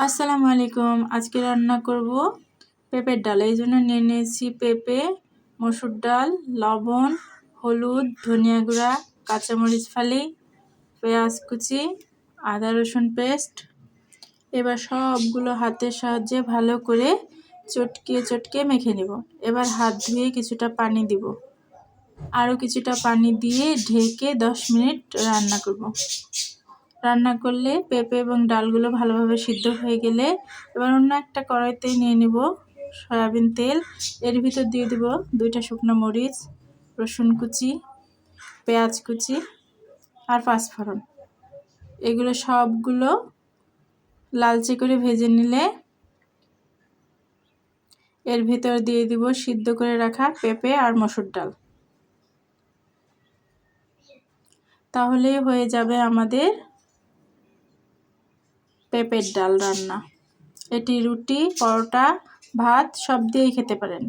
আসসালামু আলাইকুম। আজকে রান্না করব পেঁপের ডাল। এই জন্য নিয়ে নিয়েছি পেঁপে, মসুর ডাল, লবণ, হলুদ, ধনিয়া গুঁড়া, কাঁচামরিচ ফালি, পেঁয়াজ কুচি, আদা রসুন পেস্ট। এবার সবগুলো হাতের সাহায্যে ভালো করে চটকিয়ে চটকিয়ে মেখে নেব। এবার হাত ধুয়ে কিছুটা পানি দিব, আরও কিছুটা পানি দিয়ে ঢেকে 10 মিনিট রান্না করব। রান্না করলে পেঁপে এবং ডালগুলো ভালোভাবে সিদ্ধ হয়ে গেলে এবার অন্য একটা কড়াইতে নিয়ে নেব সয়াবিন তেল। এর ভিতর দিয়ে দেব 2টা শুকনো মরিচ, রসুন কুচি, পেঁয়াজ কুচি আর পাঁচফোড়ন। এগুলো সবগুলো লালচে করে ভেজে নিলে এর ভিতর দিয়ে দিব সিদ্ধ করে রাখা পেঁপে আর মসুর ডাল। তাহলেই হয়ে যাবে আমাদের পেঁপের ডাল রান্না। এটি রুটি, পরোটা, ভাত সব দিয়েই খেতে পারেন।